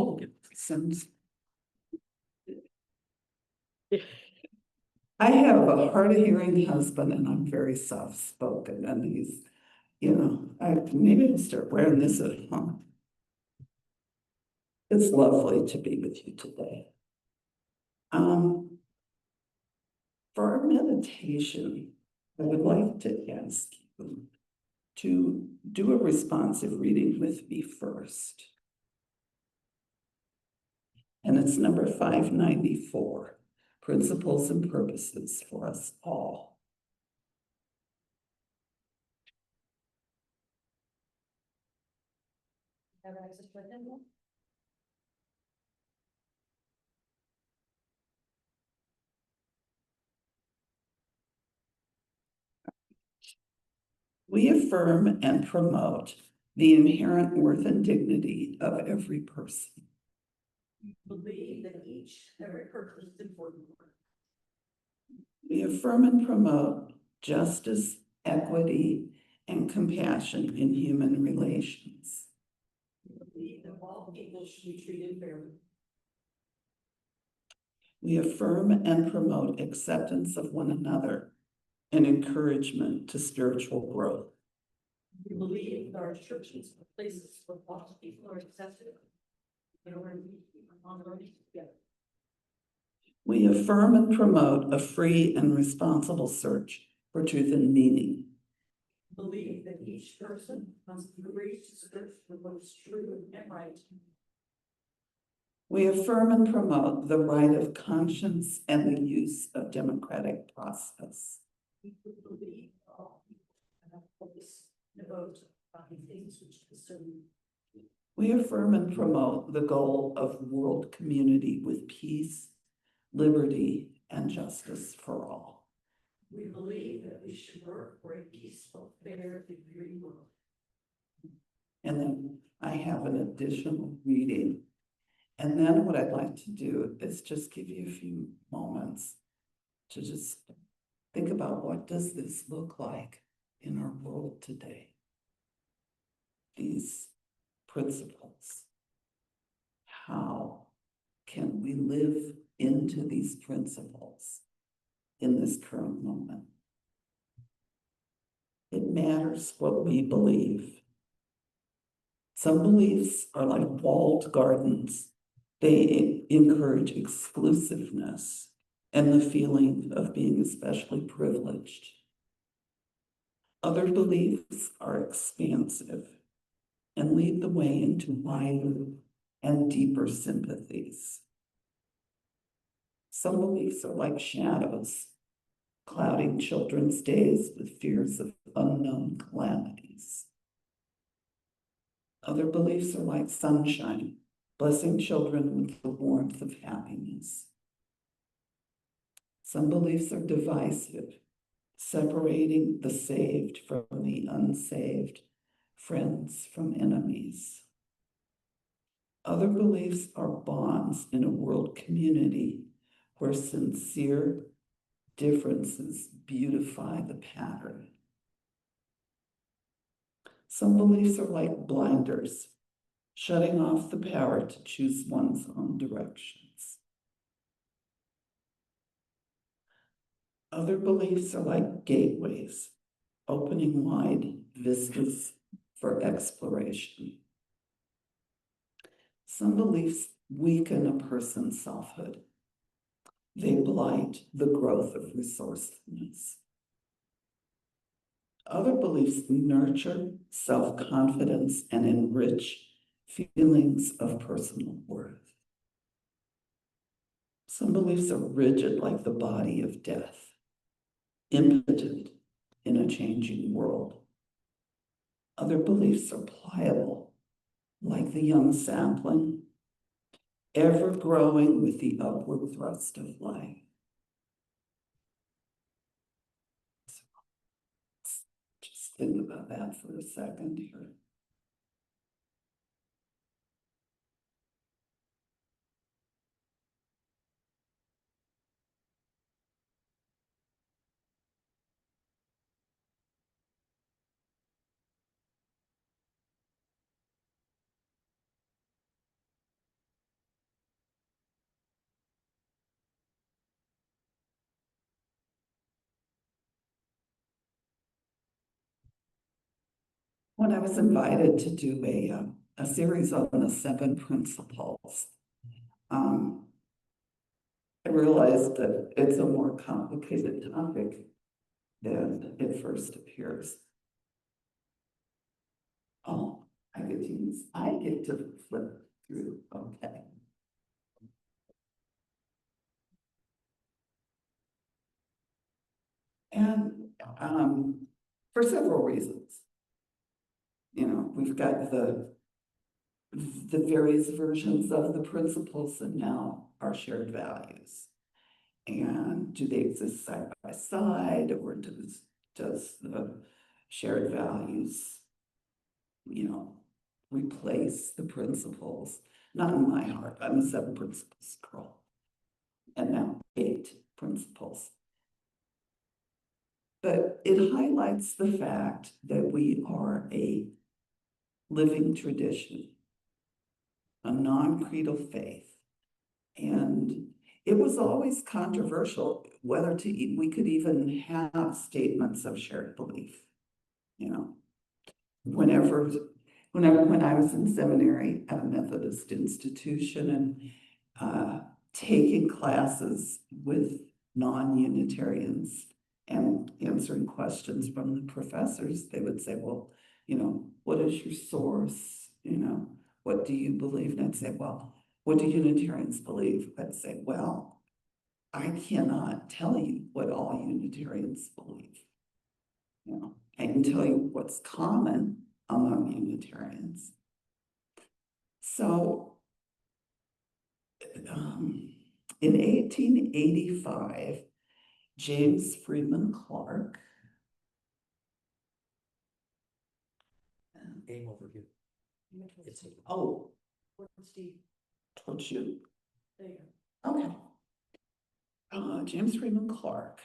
Oh, since I have a hard of hearing husband and I'm very soft spoken and he's, maybe I'll start wearing this at home. It's lovely to be with you today. For our meditation, I would like to ask you to do a responsive reading with me first. And it's number 594, Principles and Purposes for Us All. Have access to it then? We affirm and promote the inherent worth and dignity of every person. We believe that every person is important. We affirm and promote justice, equity, and compassion in human relations. We believe that all people should be treated fairly. We affirm and promote acceptance of one another and encouragement to spiritual growth. We believe that our churches are places where lots of people are accepted in order to be on the road together. We affirm and promote a free and responsible search for truth and meaning. We believe that each person must be free to search for what is true and right. We affirm and promote the right of conscience and the use of democratic process. We believe all people have a voice and a vote on things which concern you. We affirm and promote the goal of world community with peace, liberty, and justice for all. We believe that we should work for a peaceful, fair, and free world. And then I have an additional reading. And then what I'd like to do is just give you a few moments to just think about what does this look like in our world today? These principles. How can we live into these principles in this current moment? It matters what we believe. Some beliefs are like walled gardens. They encourage exclusiveness and the feeling of being especially privileged. Other beliefs are expansive and lead the way into wider and deeper sympathies. Some beliefs are like shadows, clouding children's days with fears of unknown calamities. Other beliefs are like sunshine, blessing children with the warmth of happiness. Some beliefs are divisive, separating the saved from the unsaved, friends from enemies. Other beliefs are bonds in a world community where sincere differences beautify the pattern. Some beliefs are like blinders, shutting off the power to choose one's own directions. Other beliefs are like gateways, opening wide vistas for exploration. Some beliefs weaken a person's selfhood. They blight the growth of resourcefulness. Other beliefs nurture self-confidence and enrich feelings of personal worth. Some beliefs are rigid like the body of death, impotent in a changing world. Other beliefs are pliable like the young sapling, ever growing with the upward thrust of life. Just think about that for a second here. when I was invited to do a series on the 7 principles, I realized that it's a more complicated topic than it first appears. Oh, I get to flip through, okay. And for several reasons. You know, we've got the various versions of the principles and now our shared values. And do they exist side by side, or does the shared values, you know, replace the principles? Not in my heart. I'm a 7 principles girl, and now 8 principles. But it highlights the fact that we are a living tradition, a non-creedal faith. And it was always controversial whether we could even have statements of shared belief. You know, when I was in seminary at a Methodist institution and taking classes with non-Unitarians and answering questions from the professors, they would say, well, you know, what is your source? You know, what do you believe? And I'd say, well, what do Unitarians believe? I'd say, well, I cannot tell you what all Unitarians believe. You know, I can tell you what's common among Unitarians. So, in 1885, James Freeman Clark. Game overview. Oh, Steve, told you. there you go. Okay. James Freeman Clark.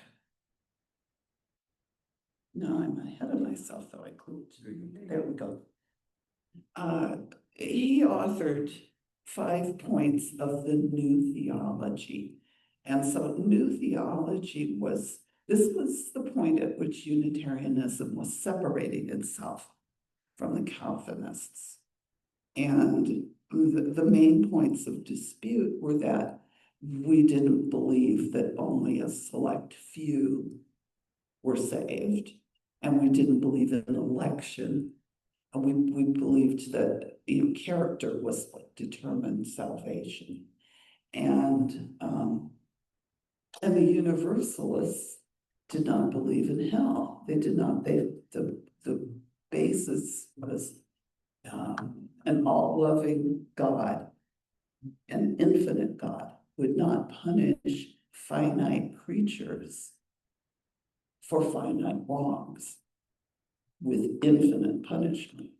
No, I'm ahead of myself, though. I clicked. There we go. He authored 5 points of the new theology. And so new theology this was the point at which Unitarianism was separating itself from the Calvinists. And the main points of dispute were that we didn't believe that only a select few were saved, and we didn't believe in election. And we believed that, you know, character was what determined salvation. And the Universalists did not believe in hell. They did not. The basis was an all-loving God, an infinite God, would not punish finite creatures for finite wrongs with infinite punishment.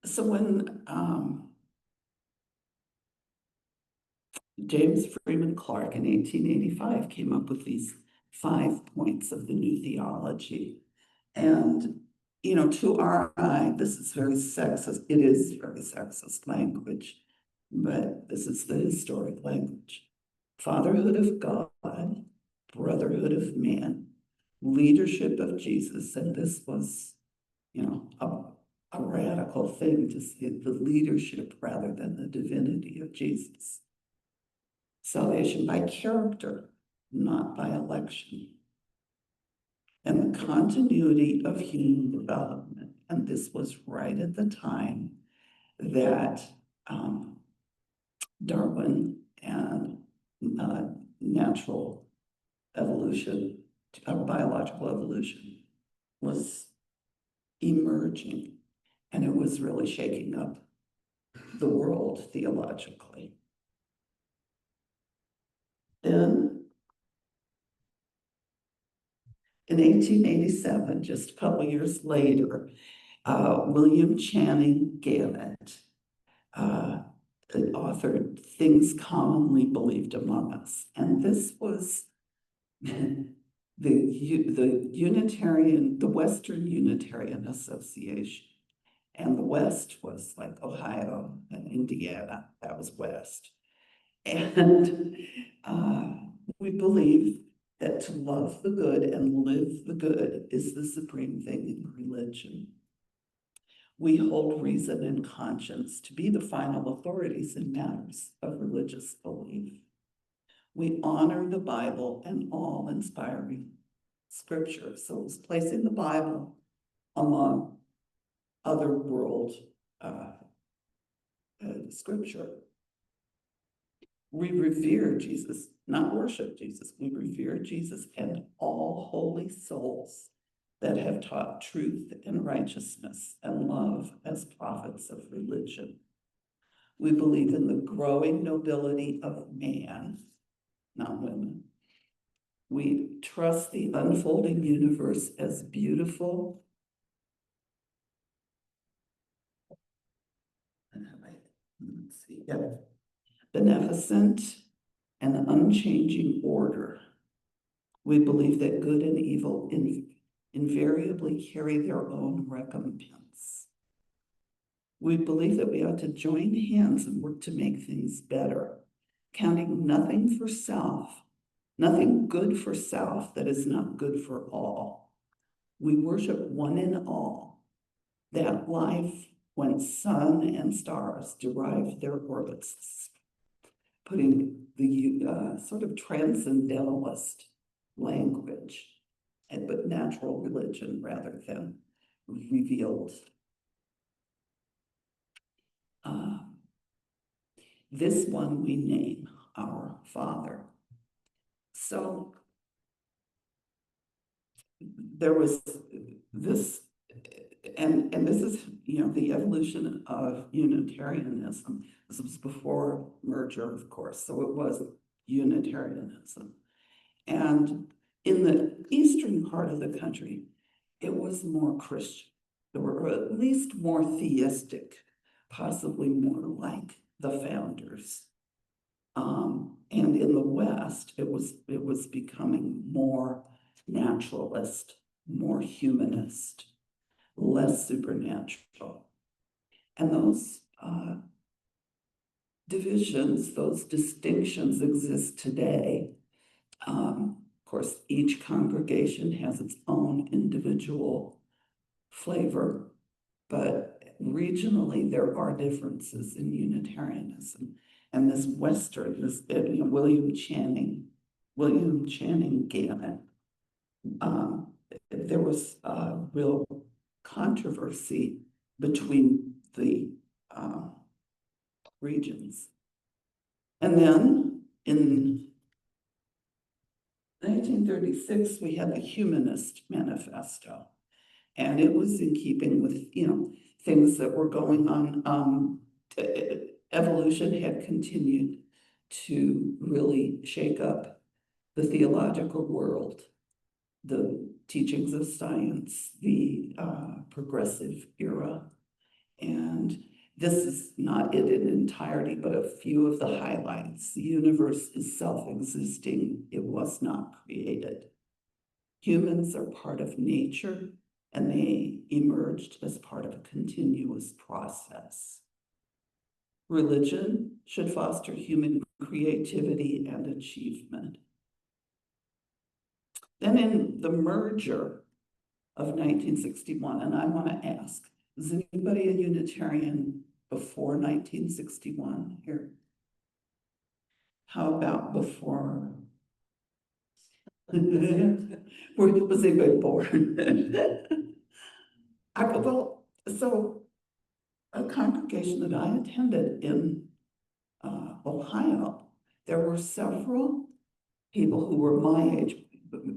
So when James Freeman Clark in 1885 came up with these 5 points of the new theology, and you know, to our eye, this is very sexist. It is very sexist language, but this is the historic language. Fatherhood of God, brotherhood of man, leadership of Jesus. And this was, you know, a radical thing to see the leadership rather than the divinity of Jesus. Salvation by character, not by election. And the continuity of human development. And this was right at the time that Darwin and natural evolution, biological evolution was emerging, and it was really shaking up the world theologically. Then in 1887, just a couple years later, William Channing Gannett authored Things Commonly Believed Among Us. And this was the Western Unitarian Association. And the West was like Ohio and Indiana, that was West. And we believe that to love the good and live the good is the supreme thing in religion. We hold reason and conscience to be the final authorities in matters of religious belief. We honor the Bible and all inspiring scripture. So it's placing the Bible among other world scripture. We revere Jesus, not worship Jesus. We revere Jesus and all holy souls that have taught truth and righteousness and love as prophets of religion. We believe in the growing nobility of man, not women. We trust the unfolding universe as beautiful. Let's see, yeah. Beneficent and unchanging order. We believe that good and evil invariably carry their own recompense. We believe that we ought to join hands and work to make things better, counting nothing for self, nothing good for self that is not good for all. We worship one and all, that life when sun and stars derive their orbits, putting the sort of transcendentalist language, but natural religion rather than revealed. This one we name our Father. So there was this, and this is, the evolution of Unitarianism. This was before merger, of course, so it was Unitarianism. And in the eastern part of the country, it was more Christian, or at least more theistic, possibly more like the founders. And in the West, it was becoming more naturalist, more humanist, less supernatural. And those divisions, those distinctions exist today. Of course, each congregation has its own individual flavor, but regionally there are differences in Unitarianism. And this Western, William Channing Gannett, there was a real controversy between the regions. And then in 1936, we had the Humanist Manifesto, and it was in keeping with, things that were going on. Evolution had continued to really shake up the theological world, the teachings of science, the progressive era. And this is not it in entirety, but a few of the highlights. The universe is self-existing. It was not created. Humans are part of nature, and they emerged as part of a continuous process. Religion should foster human creativity and achievement. Then in the merger of 1961, and I want to ask, is anybody a Unitarian before 1961 here? How about before? Was anybody born? Well, so a congregation that I attended in Ohio, there were several people who were my age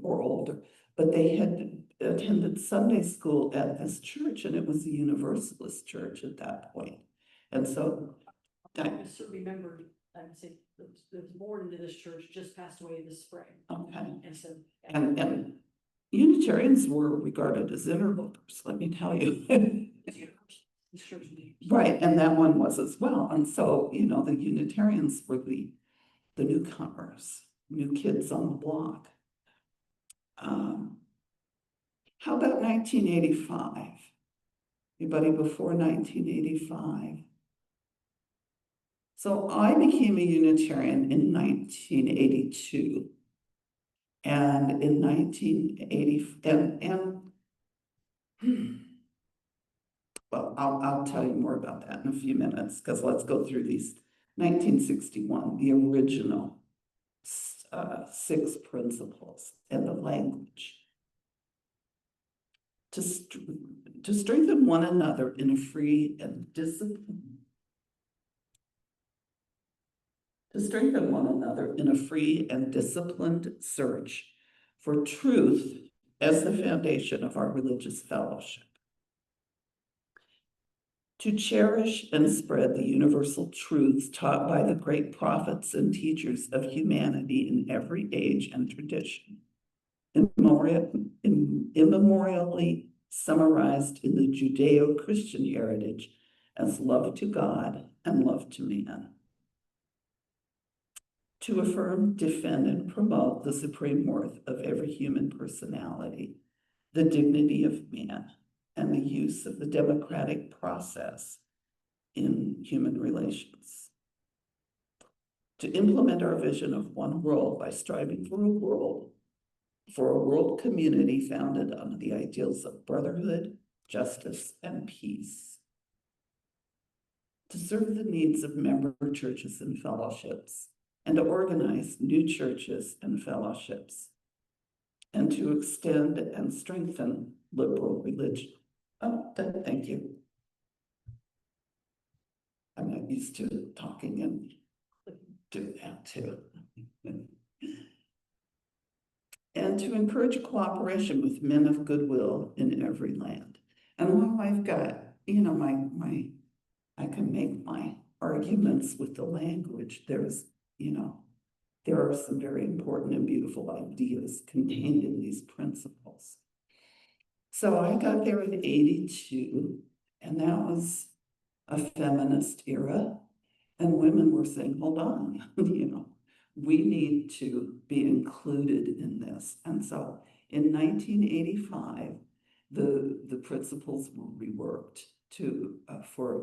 or older, but they had attended Sunday school at this church, and it was a Universalist church at that point. And so I just remembered, I would say, the born into this church just passed away this spring. Okay. And so. And Unitarians were regarded as interlopers, let me tell you. Right, and that one was as well. And so, the Unitarians were the newcomers, new kids on the block. How about 1985? Anybody before 1985? So I became a Unitarian in 1982. And in 1980, well, I'll tell you more about that in a few minutes, because let's go through these. 1961, the original 6 principles and the language. To strengthen one another in a free and disciplined. To strengthen one another in a free and disciplined search for truth as the foundation of our religious fellowship. To cherish and spread the universal truths taught by the great prophets and teachers of humanity in every age and tradition, immemorially summarized in the Judeo-Christian heritage as love to God and love to man. To affirm, defend, and promote the supreme worth of every human personality, the dignity of man, and the use of the democratic process in human relations. To implement our vision of one world by striving for a world community founded on the ideals of brotherhood, justice, and peace. To serve the needs of member churches and fellowships, and to organize new churches and fellowships, and to extend and strengthen liberal religion. Oh, thank you. I'm not used to talking and do that too. And to encourage cooperation with men of goodwill in every land. And while I've got, you know, I can make my arguments with the language, there's, you know, there are some very important and beautiful ideas contained in these principles. So I got there in 82, and that was a feminist era, and women were saying, hold on, you know, we need to be included in this. And so in 1985, the principles were reworked to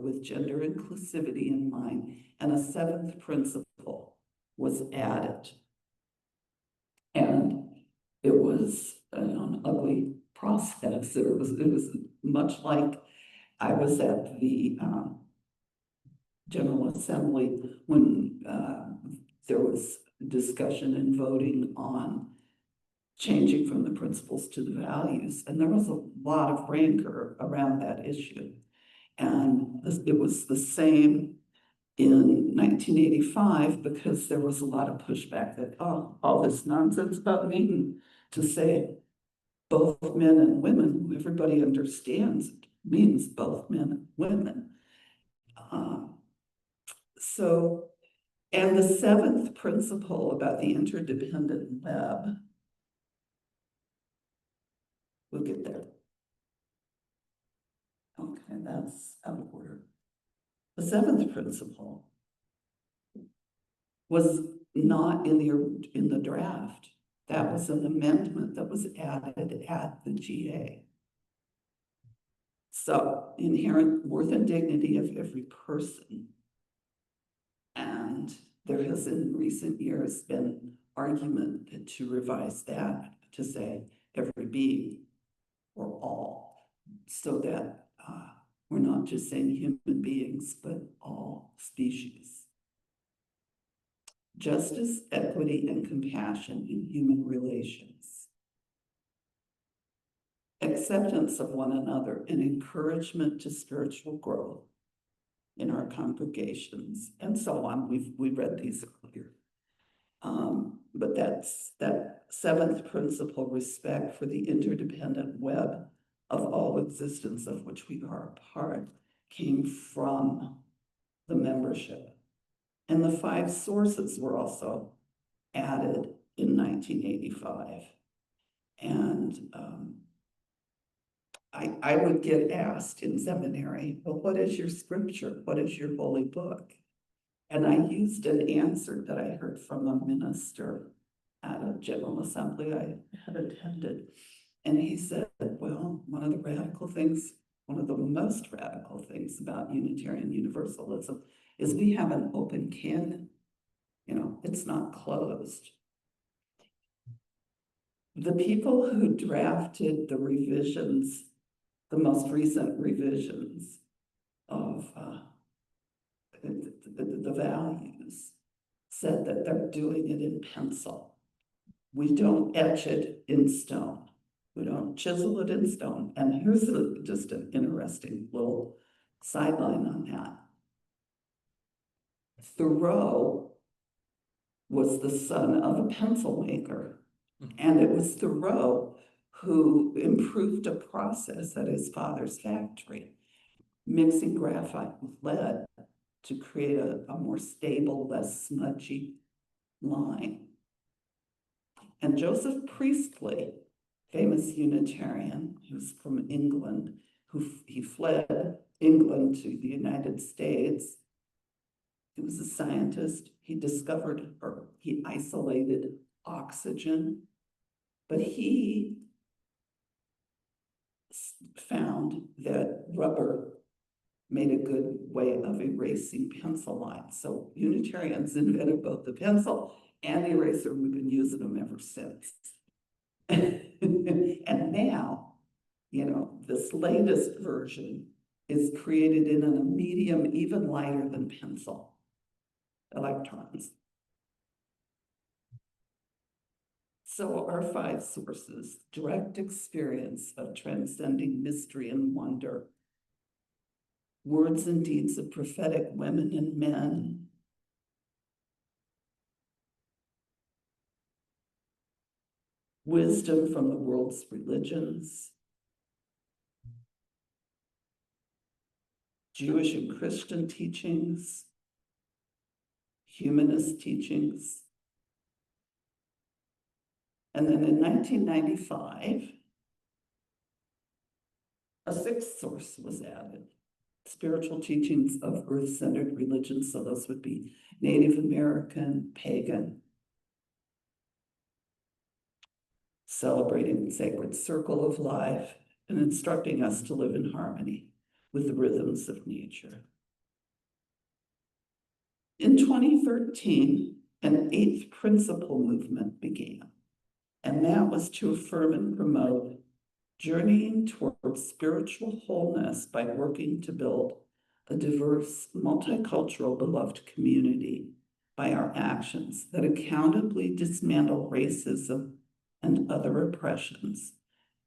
with gender inclusivity in mind, and a 7th principle was added. And it was an ugly process. It was much like I was at the General Assembly when there was discussion and voting on changing from the principles to the values. And there was a lot of rancor around that issue. And it was the same in 1985, because there was a lot of pushback that, oh, all this nonsense about Meetin, to say both men and women, everybody understands it means both men and women. And the 7th principle about the interdependent web, we'll get there. Okay, that's out of order. The 7th principle was not in the draft. That was an amendment that was added at the GA. So, inherent worth and dignity of every person. And there has in recent years been argument to revise that to say every being or all, so that we're not just saying human beings, but all species. Justice, equity, and compassion in human relations. Acceptance of one another and encouragement to spiritual growth in our congregations, and so on. We read these earlier. But that 7th principle, respect for the interdependent web of all existence of which we are a part, came from the membership. And the 5 sources were also added in 1985. And I would get asked in seminary, well, what is your scripture? What is your holy book? And I used an answer that I heard from a minister at a General Assembly I had attended. And he said, well, one of the most radical things about Unitarian Universalism is we have an open canon. You know, it's not closed. the people who drafted the revisions, the most recent revisions of the values, said that they're doing it in pencil. We don't etch it in stone. We don't chisel it in stone. And here's just an interesting little sideline on that. Thoreau was the son of a pencil maker, and it was Thoreau who improved a process at his father's factory, mixing graphite with lead to create a more stable, less smudgy line. And Joseph Priestley, famous Unitarian who's from England, he fled England to the United States. He was a scientist. He discovered, or he isolated oxygen, but he found that rubber made a good way of erasing pencil lines. So Unitarians invented both the pencil and the eraser. We've been using them ever since. And now, you know, this latest version is created in a medium even lighter than pencil, electrons. So our 5 sources: direct experience of transcending mystery and wonder, words and deeds of prophetic women and men, wisdom from the world's religions, Jewish and Christian teachings, humanist teachings. And then in 1995, a 6th source was added: spiritual teachings of earth-centered religions. So those would be Native American, pagan, celebrating the sacred circle of life, and instructing us to live in harmony with the rhythms of nature. In 2013, an 8th principle movement began, and that was to affirm and promote journeying towards spiritual wholeness by working to build a diverse, multicultural, beloved community by our actions that accountably dismantle racism and other oppressions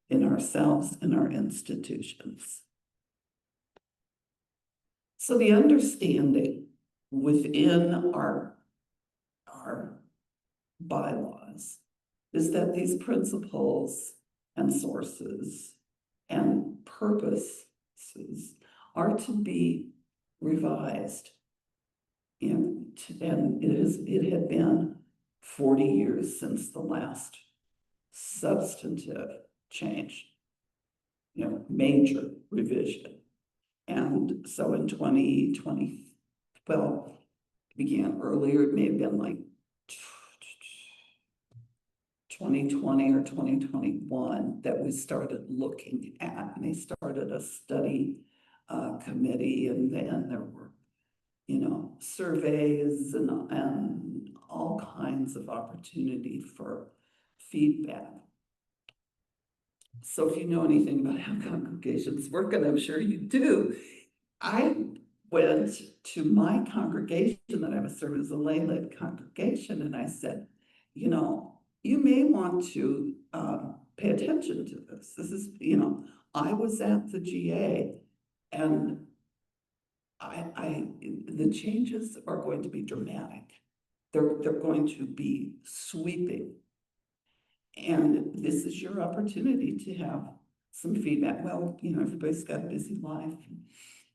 in ourselves and our institutions. So the understanding within our bylaws is that these principles and sources and purposes are to be revised. And it had been 40 years since the last substantive change, you know, major revision. And so in 2020, well, it began earlier, it may have been like 2020 or 2021 that we started looking at, and they started a study committee, and then there were, you know, surveys and all kinds of opportunity for feedback. So if you know anything about how congregations work, and I'm sure you do, I went to my congregation that I was serving as a lay-led congregation, and I said, you know, you may want to pay attention to this. This is, you know, I was at the GA, and the changes are going to be dramatic. They're going to be sweeping. And this is your opportunity to have some feedback. Well, you know, everybody's got a busy life,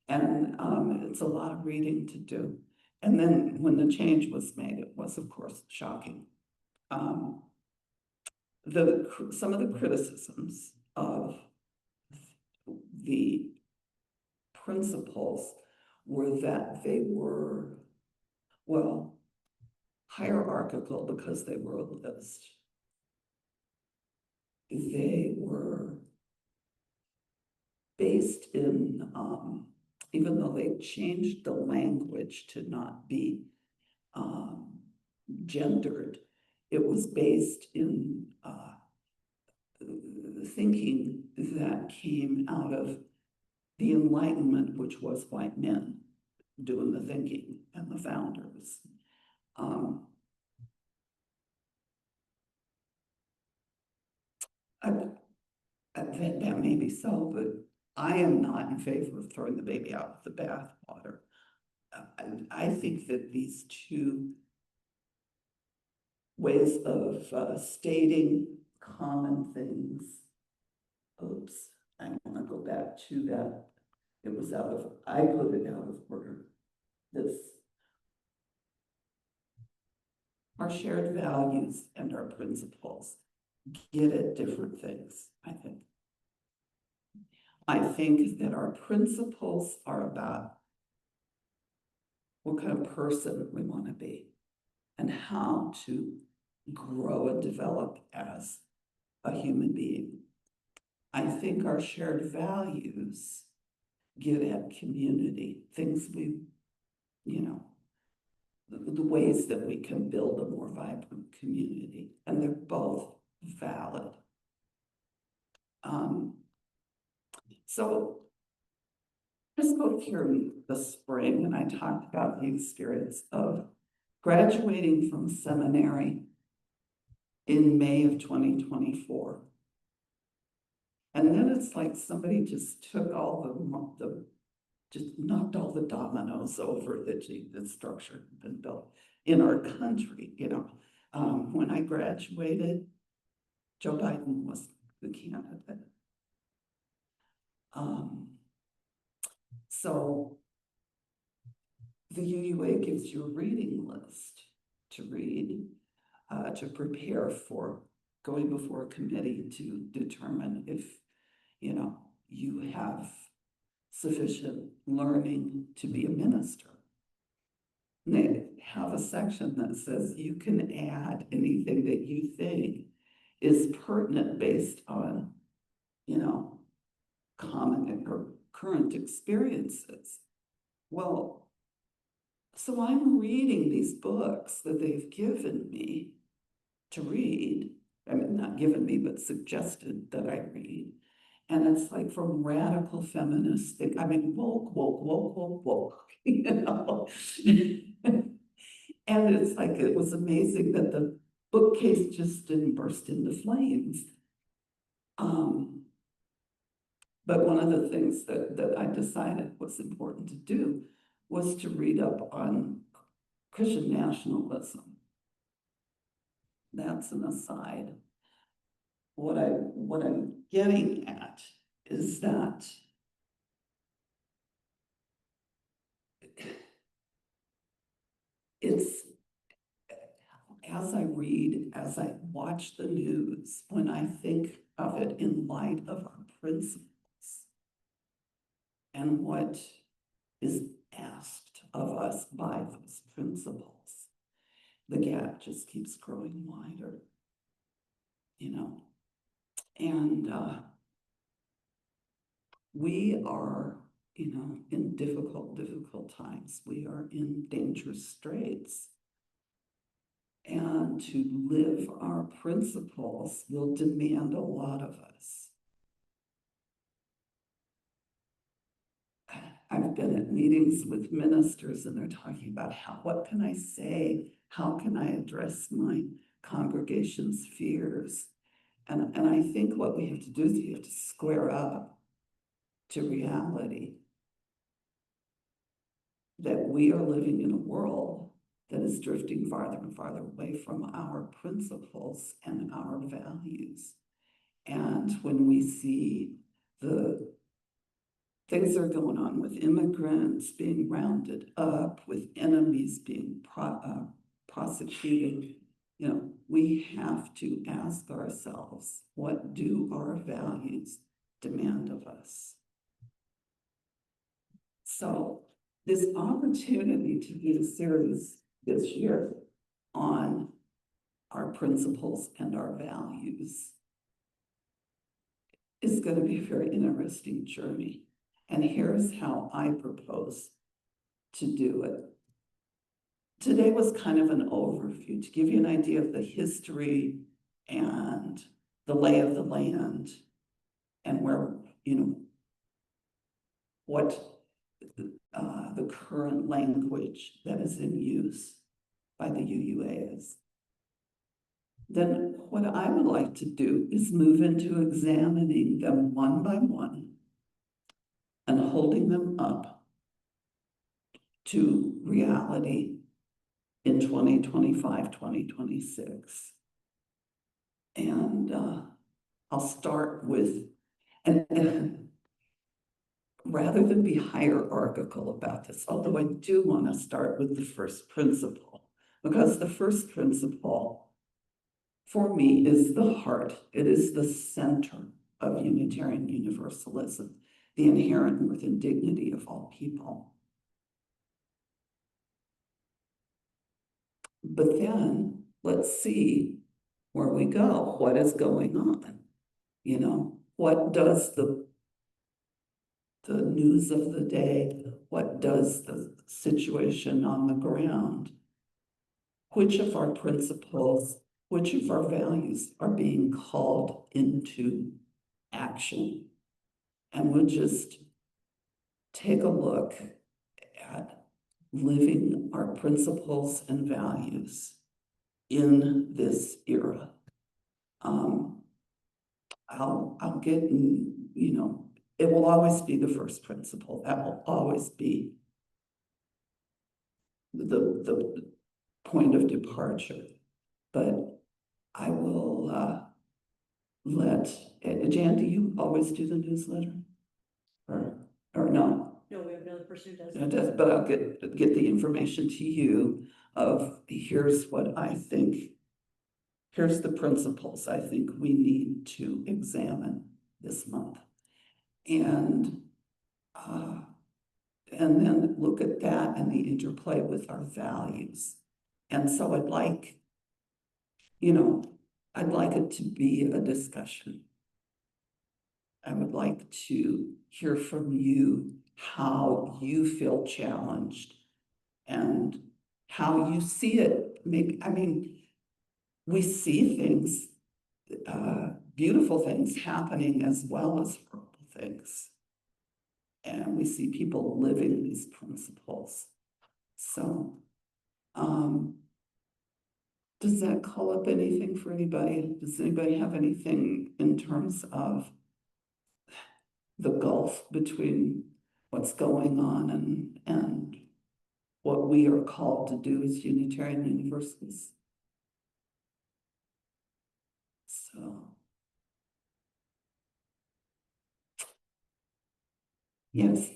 and it's a lot of reading to do. And then when the change was made, it was, of course, shocking. Some of the criticisms of the principles were that they were, well, hierarchical because they were a list. They were based in, even though they changed the language to not be gendered, it was based in thinking that came out of the Enlightenment, which was white men doing the thinking and the founders. That may be so, but I am not in favor of throwing the baby out with the bathwater. I think that these two ways of stating common things. Oops, I want to go back to that. It was I put it out of order. Our shared values and our principles get at different things, I think. I think that our principles are about what kind of person we want to be and how to grow and develop as a human being. I think our shared values get at community, things we, the ways that we can build a more vibrant community, and they're both valid. So I spoke here in the spring and I talked about the experience of graduating from seminary in May of 2024. And then it's like somebody just took all just knocked all the dominoes over the structure had been built in our country, When I graduated, Joe Biden was the candidate. So the UUA gives you a reading list to read, to prepare for going before a committee to determine if, you have sufficient learning to be a minister. And they have a section that says you can add anything that you think is pertinent based on, common or current experiences. Well, so I'm reading these books that they've given me to read. I mean, not given me, but suggested that I read. And it's like from radical feminists, woke, And it's like, it was amazing that the bookcase just didn't burst into flames. But one of the things that I decided was important to do was to read up on Christian nationalism. That's an aside. What I'm getting at is that it's, as I read, as I watch the news, when I think of it in light of our principles and what is asked of us by those principles, the gap just keeps growing wider, and we are, in difficult times. We are in dangerous straits. And to live our principles will demand a lot of us. I've been at meetings with ministers and they're talking about what can I say? How can I address my congregation's fears? And I think what we have to do is we have to square up to reality that we are living in a world that is drifting farther and farther away from our principles and our values. And when we see the things that are going on with immigrants being rounded up, with enemies being prosecuted, we have to ask ourselves, what do our values demand of us? So this opportunity to do a series this year on our principles and our values is going to be a very interesting journey. And here's how I propose to do it. Today was kind of an overview to give you an idea of the history and the lay of the land and where, what the current language that is in use by the UUA is. Then what I would like to do is move into examining them one by one and holding them up to reality in 2025, 2026. And I'll start with, and rather than be hierarchical about this, although I do want to start with the first principle, because the first principle for me is the heart. It is the center of Unitarian Universalism, the inherent worth and dignity of all people. But then let's see where we go. What is going on? What does the news of the day, what does the situation on the ground, which of our principles, which of our values are being called into action? And we'll just take a look at living our principles and values in this era. I'll get, it will always be the first principle. That will always be the point of departure. But I will let, Jan, do you always do the newsletter? Or no? No, we have another person who does. It does, but I'll get the information to you of here's what I think, here's the principles I think we need to examine this month. And then look at that and the interplay with our values. And so I'd like it to be a discussion. I would like to hear from you how you feel challenged and how you see it. We see things, beautiful things happening as well as horrible things. And we see people living these principles. So, does that call up anything for anybody? Does anybody have anything in terms of the gulf between what's going on and what we are called to do as Unitarian Universalists? So, yes.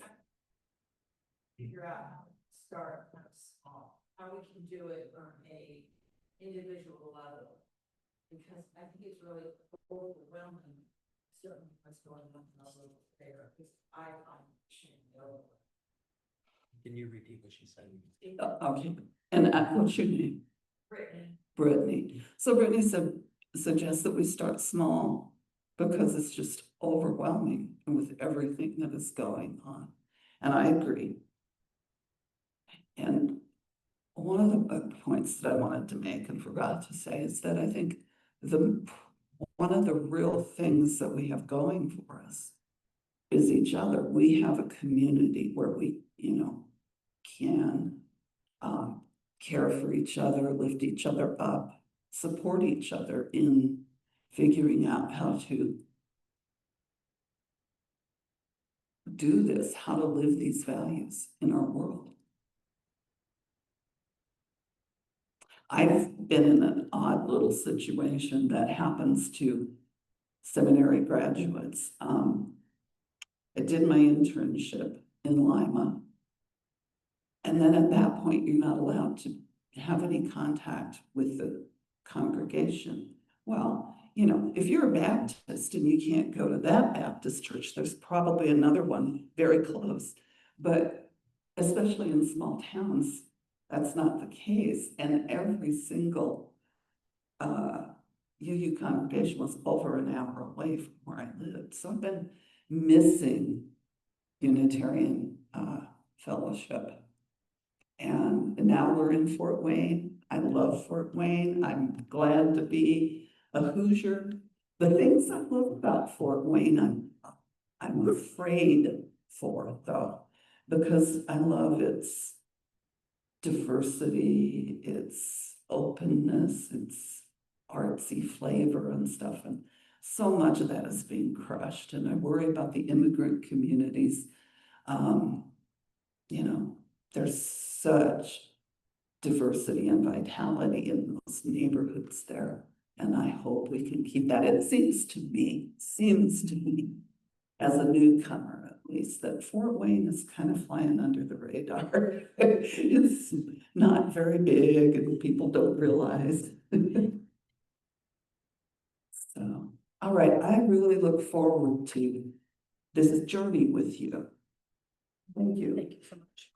Figure out how to start kind of small, how we can do it on a individual level. Because I think it's really overwhelming, certainly what's going on in our local fair, because I find it over. Can you repeat what she said? Okay, and what's your name? Brittany. So Brittany suggests that we start small because it's just overwhelming with everything that is going on. And I agree. And one of the points that I wanted to make and forgot to say is that I think one of the real things that we have going for us is each other. We have a community where we, can care for each other, lift each other up, support each other in figuring out how to do this, how to live these values in our world. I've been in an odd little situation that happens to seminary graduates. I did my internship in Lima. And then at that point, you're not allowed to have any contact with the congregation. Well, if you're a Baptist and you can't go to that Baptist church, there's probably another one very close. But especially in small towns, that's not the case. And every single UU congregation was over an hour away from where I lived. So I've been missing Unitarian fellowship. And now we're in Fort Wayne. I love Fort Wayne. I'm glad to be a Hoosier, The things I love about Fort Wayne, I'm afraid for though, because I love its diversity, its openness, its artsy flavor and stuff. And so much of that is being crushed. And I worry about the immigrant communities. You know, there's such diversity and vitality in those neighborhoods there. And I hope we can keep that. It seems to me, as a newcomer at least, that Fort Wayne is kind of flying under the radar. It's not very big and people don't realize. So, all right, I really look forward to this journey with you. Thank you. Thank you so much.